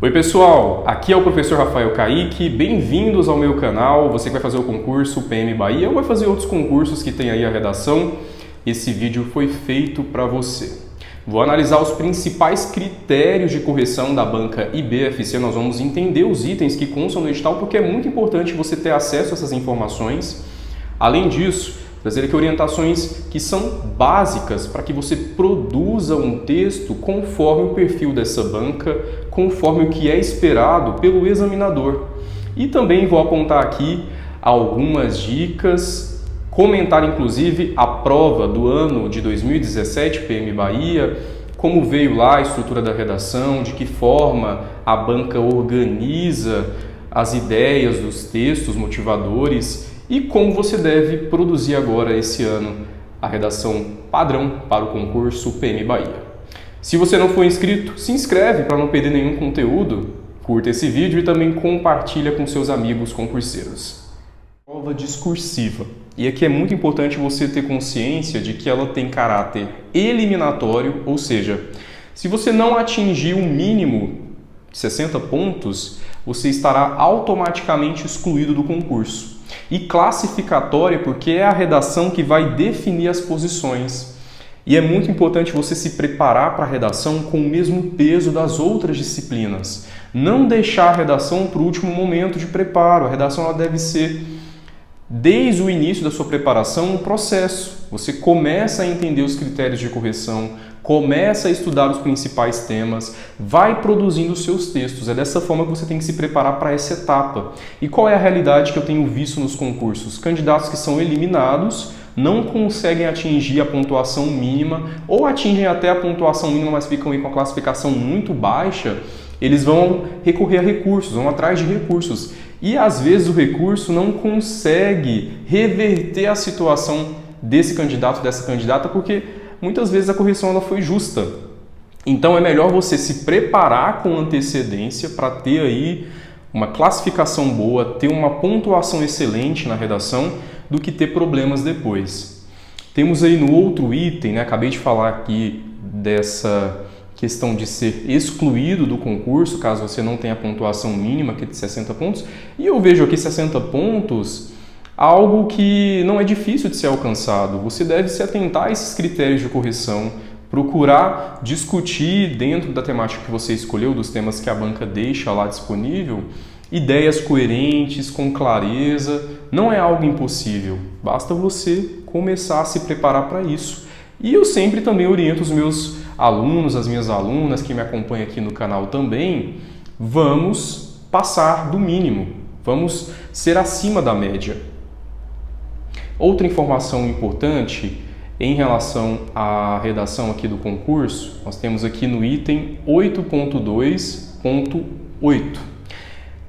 Oi pessoal, aqui é o professor Rafael Kaique, bem-vindos ao meu canal. Você que vai fazer o concurso PM Bahia ou vai fazer outros concursos que tem aí a redação, esse vídeo foi feito para você. Vou analisar os principais critérios de correção da banca IBFC, nós vamos entender os itens que constam no edital porque é muito importante você ter acesso a essas informações. Além disso, trazer aqui orientações que são básicas para que você produza um texto conforme o perfil dessa banca, conforme o que é esperado pelo examinador. E também vou apontar aqui algumas dicas, comentar inclusive a prova do ano de 2017, PM Bahia, como veio lá a estrutura da redação, de que forma a banca organiza as ideias dos textos motivadores e como você deve produzir agora esse ano a redação padrão para o concurso PM Bahia. Se você não for inscrito, se inscreve para não perder nenhum conteúdo, curta esse vídeo e também compartilha com seus amigos concurseiros. Prova discursiva. E aqui é muito importante você ter consciência de que ela tem caráter eliminatório, ou seja, se você não atingir o mínimo de 60 pontos, você estará automaticamente excluído do concurso. E classificatória porque é a redação que vai definir as posições. E é muito importante você se preparar para a redação com o mesmo peso das outras disciplinas. Não deixar a redação para o último momento de preparo. A redação ela deve ser, desde o início da sua preparação, um processo. Você começa a entender os critérios de correção, começa a estudar os principais temas, vai produzindo os seus textos. É dessa forma que você tem que se preparar para essa etapa. E qual é a realidade que eu tenho visto nos concursos? Candidatos que são eliminados não conseguem atingir a pontuação mínima ou atingem até a pontuação mínima, mas ficam aí com a classificação muito baixa. Eles vão recorrer a recursos, vão atrás de recursos. E às vezes o recurso não consegue reverter a situação desse candidato, dessa candidata, porque muitas vezes a correção ela foi justa. Então é melhor você se preparar com antecedência para ter aí uma classificação boa, ter uma pontuação excelente na redação, do que ter problemas depois. Temos aí no outro item, acabei de falar aqui dessa questão de ser excluído do concurso, caso você não tenha a pontuação mínima, que é de 60 pontos, e eu vejo aqui 60 pontos, algo que não é difícil de ser alcançado. Você deve se atentar a esses critérios de correção, procurar discutir dentro da temática que você escolheu, dos temas que a banca deixa lá disponível, ideias coerentes, com clareza. Não é algo impossível, basta você começar a se preparar para isso. E eu sempre também oriento os meus alunos, as minhas alunas que me acompanham aqui no canal também, vamos passar do mínimo, vamos ser acima da média. Outra informação importante em relação à redação aqui do concurso, nós temos aqui no item 8.2.8.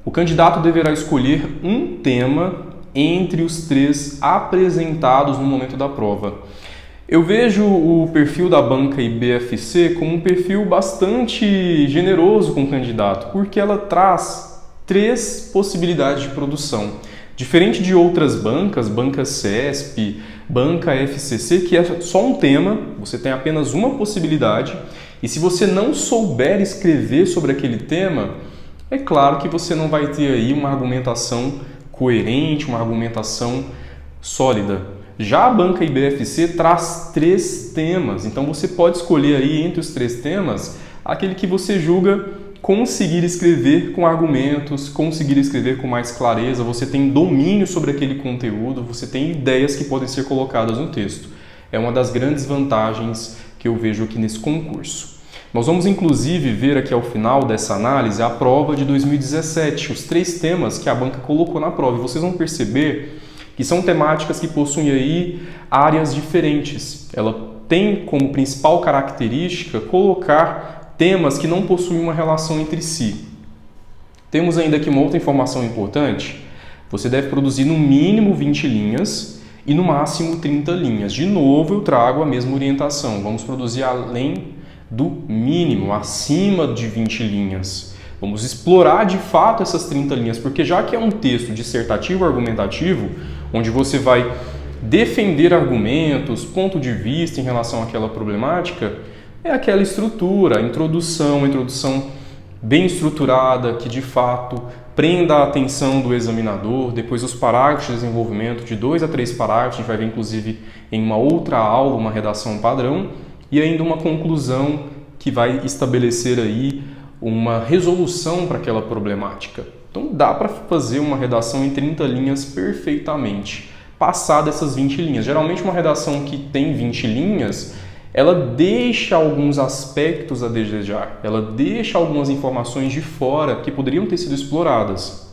O candidato deverá escolher um tema entre os 3 apresentados no momento da prova. Eu vejo o perfil da banca IBFC como um perfil bastante generoso com o candidato, porque ela traz 3 possibilidades de produção. Diferente de outras bancas, banca CESP, banca FCC, que é só um tema, você tem apenas uma possibilidade, e se você não souber escrever sobre aquele tema, é claro que você não vai ter aí uma argumentação coerente, uma argumentação sólida. Já a banca IBFC traz 3 temas, então você pode escolher aí entre os 3 temas aquele que você julga conseguir escrever com argumentos, conseguir escrever com mais clareza, você tem domínio sobre aquele conteúdo, você tem ideias que podem ser colocadas no texto. É uma das grandes vantagens que eu vejo aqui nesse concurso. Nós vamos inclusive ver aqui ao final dessa análise a prova de 2017, os 3 temas que a banca colocou na prova. E vocês vão perceber que são temáticas que possuem aí áreas diferentes. Ela tem como principal característica colocar temas que não possuem uma relação entre si. Temos ainda aqui uma outra informação importante. Você deve produzir no mínimo 20 linhas e no máximo 30 linhas. De novo, eu trago a mesma orientação. Vamos produzir além do mínimo, acima de 20 linhas. Vamos explorar de fato essas 30 linhas, porque já que é um texto dissertativo argumentativo, onde você vai defender argumentos, ponto de vista em relação àquela problemática, é aquela estrutura, a introdução bem estruturada, que de fato prenda a atenção do examinador. Depois os parágrafos de desenvolvimento, de 2 a 3 parágrafos, a gente vai ver inclusive em uma outra aula, uma redação padrão, e ainda uma conclusão que vai estabelecer aí uma resolução para aquela problemática. Então dá para fazer uma redação em 30 linhas perfeitamente, passada essas 20 linhas. Geralmente uma redação que tem 20 linhas, ela deixa alguns aspectos a desejar, ela deixa algumas informações de fora que poderiam ter sido exploradas.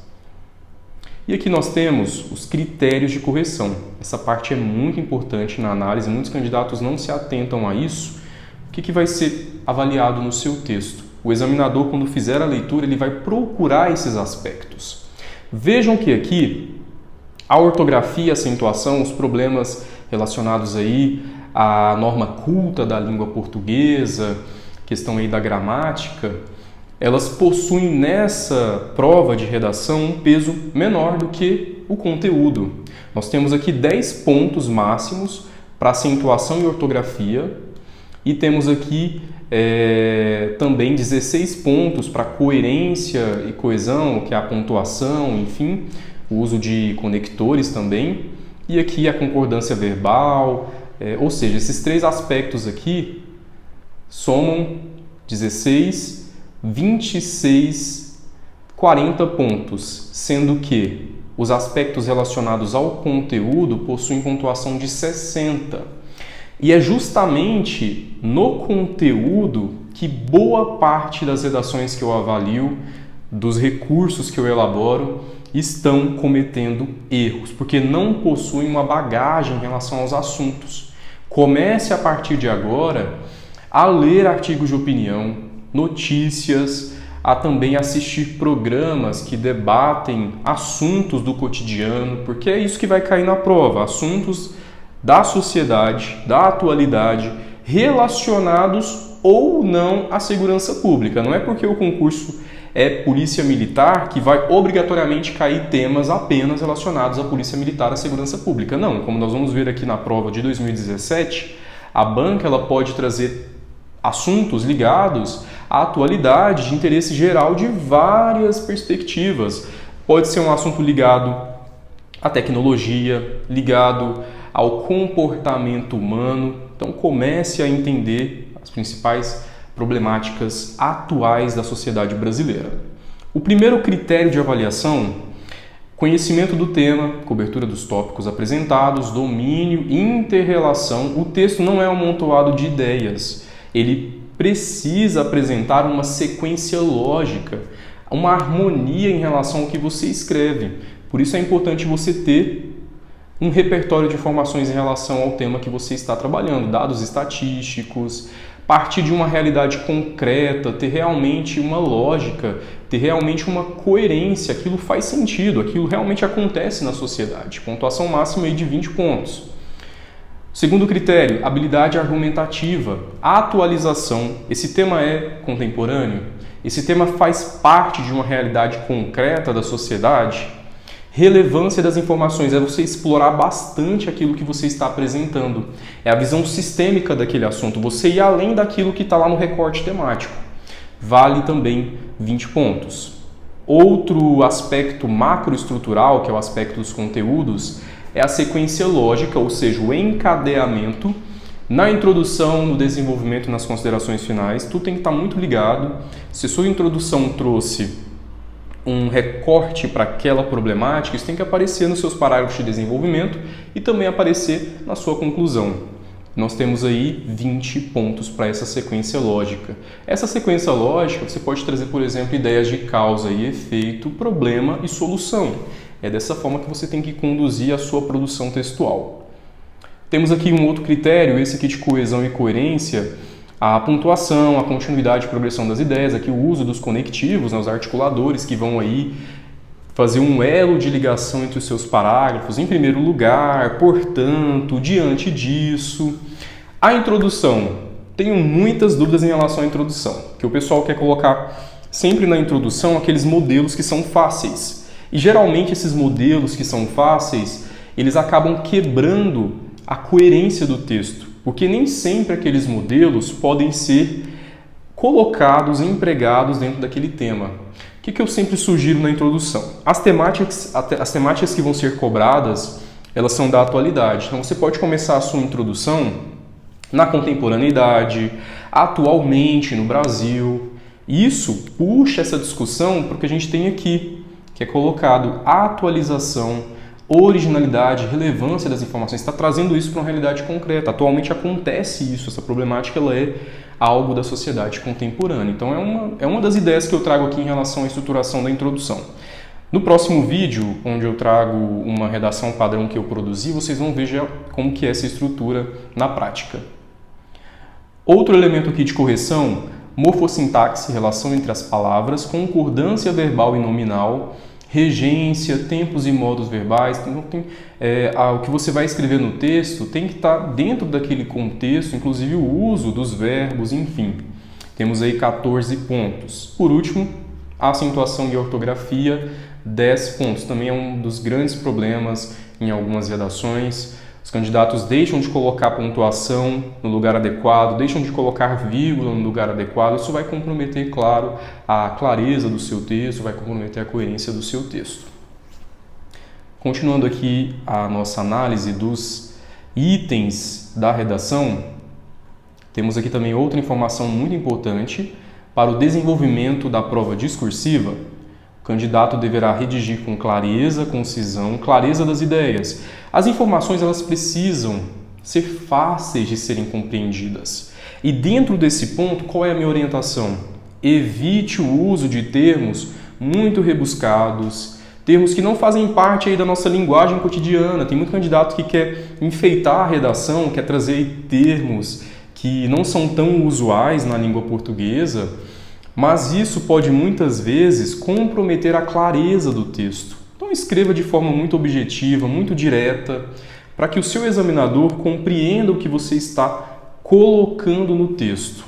E aqui nós temos os critérios de correção. Essa parte é muito importante na análise, muitos candidatos não se atentam a isso. O que vai ser avaliado no seu texto? O examinador, quando fizer a leitura, ele vai procurar esses aspectos. Vejam que aqui a ortografia, a acentuação, os problemas relacionados aí à norma culta da língua portuguesa, questão aí da gramática, elas possuem nessa prova de redação um peso menor do que o conteúdo. Nós temos aqui 10 pontos máximos para acentuação e ortografia e temos aqui também 16 pontos para coerência e coesão, que é a pontuação, enfim, o uso de conectores também, e aqui a concordância verbal, ou seja, esses 3 aspectos aqui somam 16, 26, 40 pontos, sendo que os aspectos relacionados ao conteúdo possuem pontuação de 60. E é justamente no conteúdo que boa parte das redações que eu avalio, dos recursos que eu elaboro, estão cometendo erros, porque não possuem uma bagagem em relação aos assuntos. Comece a partir de agora a ler artigos de opinião, notícias, a também assistir programas que debatem assuntos do cotidiano, porque é isso que vai cair na prova, assuntos da sociedade, da atualidade, relacionados ou não à segurança pública. Não é porque o concurso é polícia militar que vai obrigatoriamente cair temas apenas relacionados à polícia militar, à segurança pública. Não, como nós vamos ver aqui na prova de 2017, a banca ela pode trazer assuntos ligados à atualidade, de interesse geral de várias perspectivas. Pode ser um assunto ligado à tecnologia, ligado ao comportamento humano. Então comece a entender as principais problemáticas atuais da sociedade brasileira. O primeiro critério de avaliação: conhecimento do tema, cobertura dos tópicos apresentados, domínio, inter-relação. O texto não é um amontoado de ideias, ele precisa apresentar uma sequência lógica, uma harmonia em relação ao que você escreve. Por isso é importante você ter um repertório de informações em relação ao tema que você está trabalhando, dados estatísticos, partir de uma realidade concreta, ter realmente uma lógica, ter realmente uma coerência, aquilo faz sentido, aquilo realmente acontece na sociedade. Pontuação máxima aí de 20 pontos. Segundo critério, habilidade argumentativa, atualização. Esse tema é contemporâneo? Esse tema faz parte de uma realidade concreta da sociedade? Relevância das informações é você explorar bastante aquilo que você está apresentando. É a visão sistêmica daquele assunto, você ir além daquilo que está lá no recorte temático. Vale também 20 pontos. Outro aspecto macroestrutural, que é o aspecto dos conteúdos, é a sequência lógica, ou seja, o encadeamento. Na introdução, no desenvolvimento e nas considerações finais, tudo tem que estar muito ligado. Se sua introdução trouxe um recorte para aquela problemática, isso tem que aparecer nos seus parágrafos de desenvolvimento e também aparecer na sua conclusão. Nós temos aí 20 pontos para essa sequência lógica. Essa sequência lógica, você pode trazer, por exemplo, ideias de causa e efeito, problema e solução. É dessa forma que você tem que conduzir a sua produção textual. Temos aqui um outro critério, esse aqui de coesão e coerência, a pontuação, a continuidade e progressão das ideias, aqui o uso dos conectivos, os articuladores que vão aí fazer um elo de ligação entre os seus parágrafos. Em primeiro lugar, portanto, diante disso. A introdução. Tenho muitas dúvidas em relação à introdução, que o pessoal quer colocar sempre na introdução aqueles modelos que são fáceis. E geralmente esses modelos que são fáceis, eles acabam quebrando a coerência do texto, porque nem sempre aqueles modelos podem ser colocados, empregados dentro daquele tema. O que eu sempre sugiro na introdução? As temáticas que vão ser cobradas, elas são da atualidade. Então você pode começar a sua introdução na contemporaneidade, atualmente no Brasil. Isso puxa essa discussão para o que a gente tem aqui, que é colocado atualização, originalidade, relevância das informações. Está trazendo isso para uma realidade concreta. Atualmente acontece isso, essa problemática ela é algo da sociedade contemporânea. Então é uma das ideias que eu trago aqui em relação à estruturação da introdução. No próximo vídeo, onde eu trago uma redação padrão que eu produzi, vocês vão ver já como que é essa estrutura na prática. Outro elemento aqui de correção, morfossintaxe, relação entre as palavras, concordância verbal e nominal, regência, tempos e modos verbais. O que você vai escrever no texto tem que estar dentro daquele contexto, inclusive o uso dos verbos, enfim. Temos aí 14 pontos. Por último, acentuação e ortografia, 10 pontos. Também é um dos grandes problemas em algumas redações. Os candidatos deixam de colocar pontuação no lugar adequado, deixam de colocar vírgula no lugar adequado. Isso vai comprometer, claro, a clareza do seu texto, vai comprometer a coerência do seu texto. Continuando aqui a nossa análise dos itens da redação, temos aqui também outra informação muito importante. Para o desenvolvimento da prova discursiva, o candidato deverá redigir com clareza, concisão, clareza das ideias. As informações elas precisam ser fáceis de serem compreendidas. E dentro desse ponto, qual é a minha orientação? Evite o uso de termos muito rebuscados, termos que não fazem parte aí da nossa linguagem cotidiana. Tem muito candidato que quer enfeitar a redação, quer trazer termos que não são tão usuais na língua portuguesa, mas isso pode muitas vezes comprometer a clareza do texto. Então escreva de forma muito objetiva, muito direta, para que o seu examinador compreenda o que você está colocando no texto.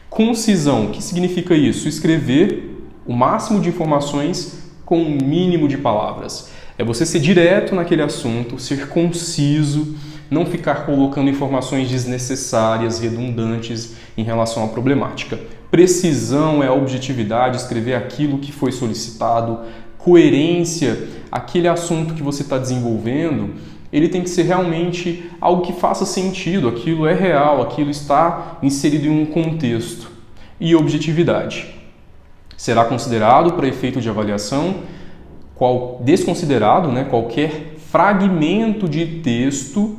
Concisão, o que significa isso? Escrever o máximo de informações com o mínimo de palavras. É você ser direto naquele assunto, ser conciso, não ficar colocando informações desnecessárias, redundantes em relação à problemática. Precisão é a objetividade, escrever aquilo que foi solicitado. Coerência, aquele assunto que você está desenvolvendo, ele tem que ser realmente algo que faça sentido, aquilo é real, aquilo está inserido em um contexto. E objetividade. Será considerado para efeito de avaliação desconsiderado, qualquer fragmento de texto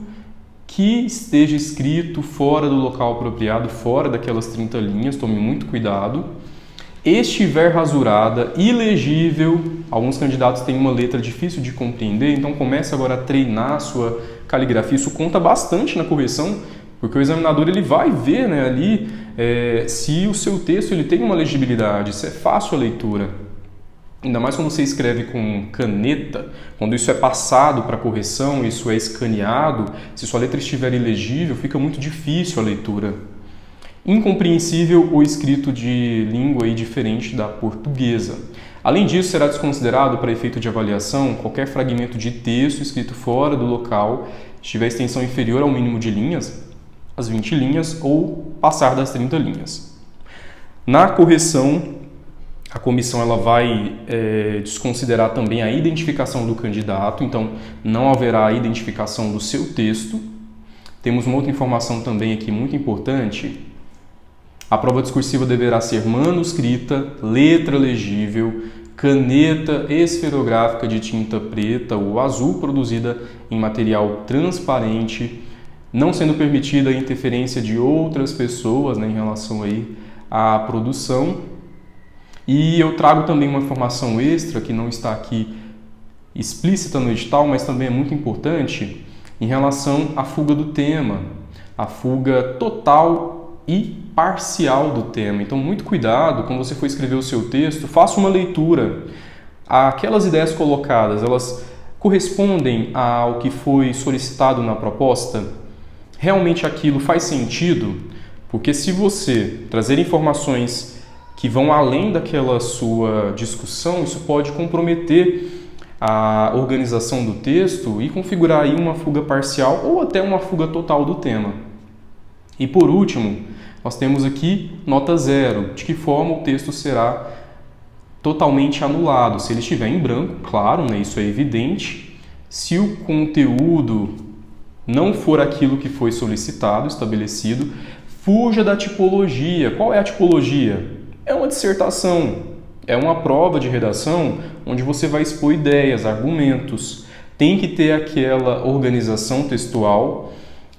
que esteja escrito fora do local apropriado, fora daquelas 30 linhas, tome muito cuidado. Estiver rasurada, ilegível, alguns candidatos têm uma letra difícil de compreender, então comece agora a treinar a sua caligrafia. Isso conta bastante na correção, porque o examinador ele vai ver ali se o seu texto ele tem uma legibilidade, se é fácil a leitura. Ainda mais quando você escreve com caneta, quando isso é passado para correção, isso é escaneado, se sua letra estiver ilegível, fica muito difícil a leitura. Incompreensível o escrito de língua diferente da portuguesa. Além disso, será desconsiderado para efeito de avaliação qualquer fragmento de texto escrito fora do local, tiver extensão inferior ao mínimo de linhas, as 20 linhas, ou passar das 30 linhas. Na correção, a comissão ela vai desconsiderar também a identificação do candidato, então não haverá identificação do seu texto. Temos uma outra informação também aqui muito importante. A prova discursiva deverá ser manuscrita, letra legível, caneta esferográfica de tinta preta ou azul produzida em material transparente, não sendo permitida a interferência de outras pessoas em relação aí à produção. E eu trago também uma informação extra que não está aqui explícita no edital, mas também é muito importante em relação à fuga do tema, a fuga total e parcial do tema. Então, muito cuidado quando você for escrever o seu texto, faça uma leitura. Aquelas ideias colocadas, elas correspondem ao que foi solicitado na proposta? Realmente aquilo faz sentido? Porque se você trazer informações que vão além daquela sua discussão, isso pode comprometer a organização do texto e configurar aí uma fuga parcial ou até uma fuga total do tema. E por último, nós temos aqui nota 0. De que forma o texto será totalmente anulado? Se ele estiver em branco, claro, né, isso é evidente. Se o conteúdo não for aquilo que foi solicitado, estabelecido, fuja da tipologia. Qual é a tipologia? É uma dissertação, é uma prova de redação onde você vai expor ideias, argumentos. Tem que ter aquela organização textual,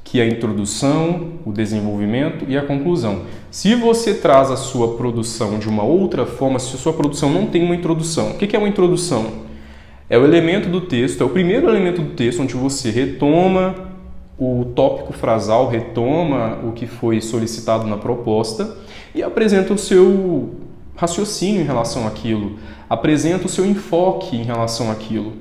que é a introdução, o desenvolvimento e a conclusão. Se você traz a sua produção de uma outra forma, se a sua produção não tem uma introdução, o que é uma introdução? É o elemento do texto, é o primeiro elemento do texto onde você retoma o tópico frasal, retoma o que foi solicitado na proposta e apresenta o seu raciocínio em relação àquilo, apresenta o seu enfoque em relação àquilo.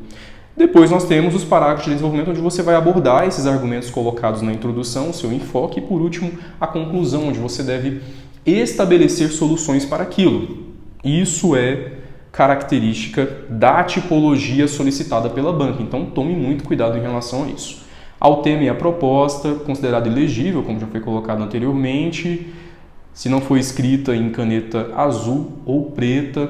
Depois nós temos os parágrafos de desenvolvimento onde você vai abordar esses argumentos colocados na introdução, o seu enfoque e, por último, a conclusão, onde você deve estabelecer soluções para aquilo. Isso é característica da tipologia solicitada pela banca, então tome muito cuidado em relação a isso. Ao tema e à proposta, considerada ilegível, como já foi colocado anteriormente, se não for escrita em caneta azul ou preta,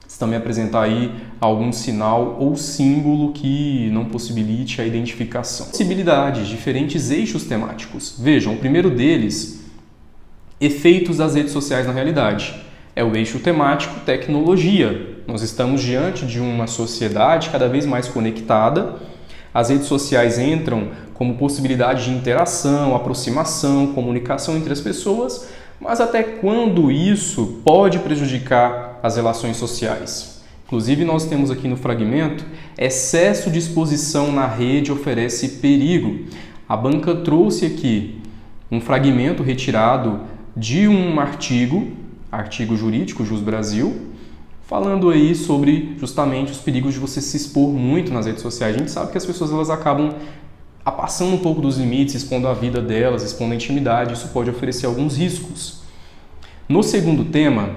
se também apresentar aí algum sinal ou símbolo que não possibilite a identificação. Possibilidades, diferentes eixos temáticos. Vejam, o primeiro deles, efeitos das redes sociais na realidade. É o eixo temático tecnologia. Nós estamos diante de uma sociedade cada vez mais conectada. As redes sociais entram como possibilidade de interação, aproximação, comunicação entre as pessoas, mas até quando isso pode prejudicar as relações sociais? Inclusive, nós temos aqui no fragmento, excesso de exposição na rede oferece perigo. A banca trouxe aqui um fragmento retirado de um artigo jurídico, Jus Brasil, falando aí sobre justamente os perigos de você se expor muito nas redes sociais. A gente sabe que as pessoas elas acabam passando um pouco dos limites, expondo a vida delas, expondo a intimidade, isso pode oferecer alguns riscos. No segundo tema,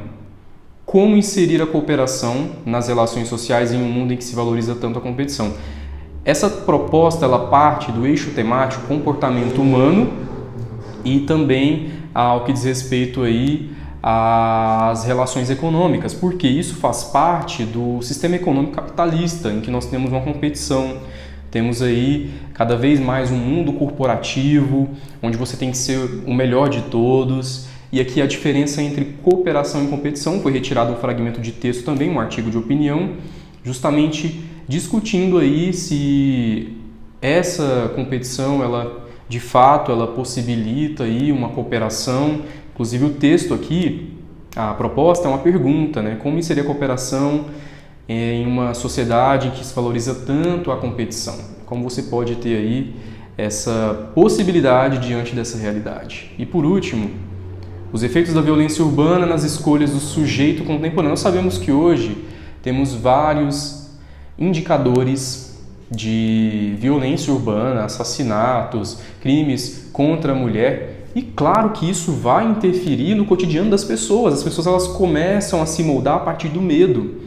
como inserir a cooperação nas relações sociais em um mundo em que se valoriza tanto a competição. Essa proposta ela parte do eixo temático comportamento humano e também ao que diz respeito aí às relações econômicas, porque isso faz parte do sistema econômico capitalista, em que nós temos uma competição. Temos aí cada vez mais um mundo corporativo, onde você tem que ser o melhor de todos. E aqui a diferença entre cooperação e competição foi retirado um fragmento de texto também, um artigo de opinião, justamente discutindo aí se essa competição, ela de fato, ela possibilita aí uma cooperação. Inclusive o texto aqui, a proposta é uma pergunta, né? Como inserir a cooperação em uma sociedade que se valoriza tanto a competição? Como você pode ter aí essa possibilidade diante dessa realidade? E por último, os efeitos da violência urbana nas escolhas do sujeito contemporâneo. Nós sabemos que hoje temos vários indicadores de violência urbana, assassinatos, crimes contra a mulher. E claro que isso vai interferir no cotidiano das pessoas. As pessoas elas começam a se moldar a partir do medo.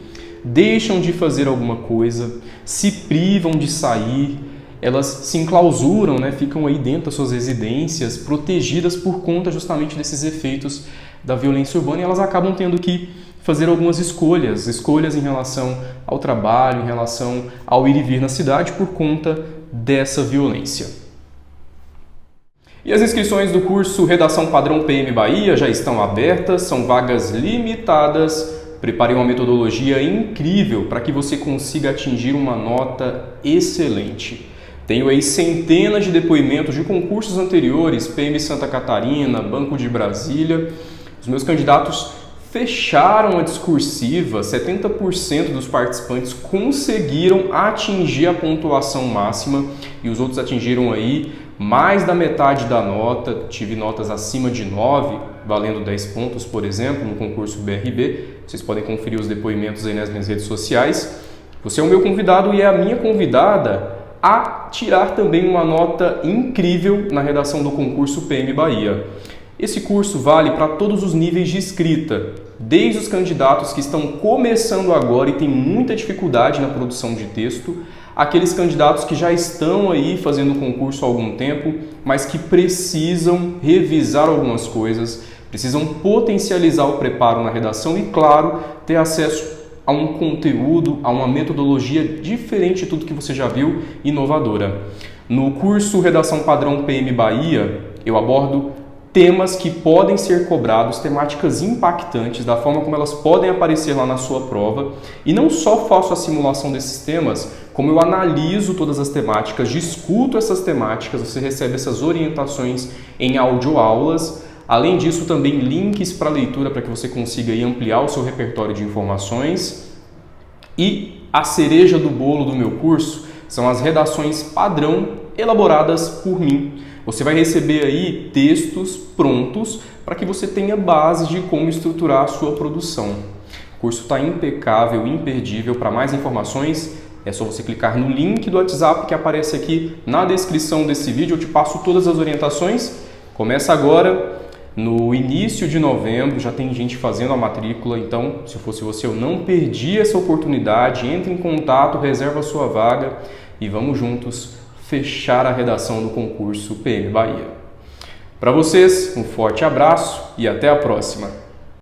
Deixam de fazer alguma coisa, se privam de sair, elas se enclausuram, né? Ficam aí dentro das suas residências, protegidas por conta justamente desses efeitos da violência urbana, e elas acabam tendo que fazer algumas escolhas em relação ao trabalho, em relação ao ir e vir na cidade por conta dessa violência. E as inscrições do curso Redação Padrão PM Bahia já estão abertas, são vagas limitadas. Preparei uma metodologia incrível para que você consiga atingir uma nota excelente. Tenho aí centenas de depoimentos de concursos anteriores, PM Santa Catarina, Banco de Brasília. Os meus candidatos fecharam a discursiva, 70% dos participantes conseguiram atingir a pontuação máxima e os outros atingiram aí mais da metade da nota. Tive notas acima de 9, valendo 10 pontos, por exemplo, no concurso BRB. Vocês podem conferir os depoimentos aí nas minhas redes sociais. Você é o meu convidado e é a minha convidada a tirar também uma nota incrível na redação do concurso PM Bahia. Esse curso vale para todos os níveis de escrita, desde os candidatos que estão começando agora e têm muita dificuldade na produção de texto, aqueles candidatos que já estão aí fazendo o concurso há algum tempo, mas que precisam revisar algumas coisas, precisam potencializar o preparo na redação e, claro, ter acesso a um conteúdo, a uma metodologia diferente de tudo que você já viu, inovadora. No curso Redação Padrão PM Bahia, eu abordo temas que podem ser cobrados, temáticas impactantes, da forma como elas podem aparecer lá na sua prova. E não só faço a simulação desses temas, como eu analiso todas as temáticas, discuto essas temáticas, você recebe essas orientações em audioaulas. Além disso, também links para leitura para que você consiga aí ampliar o seu repertório de informações. E a cereja do bolo do meu curso são as redações padrão elaboradas por mim. Você vai receber aí textos prontos para que você tenha base de como estruturar a sua produção. O curso está impecável, imperdível. Para mais informações, é só você clicar no link do WhatsApp que aparece aqui na descrição desse vídeo. Eu te passo todas as orientações. Começa agora, no início de novembro, já tem gente fazendo a matrícula. Então, se eu fosse você, eu não perdi essa oportunidade. Entre em contato, reserva a sua vaga e vamos juntos fechar a redação do concurso PM Bahia. Para vocês, um forte abraço e até a próxima!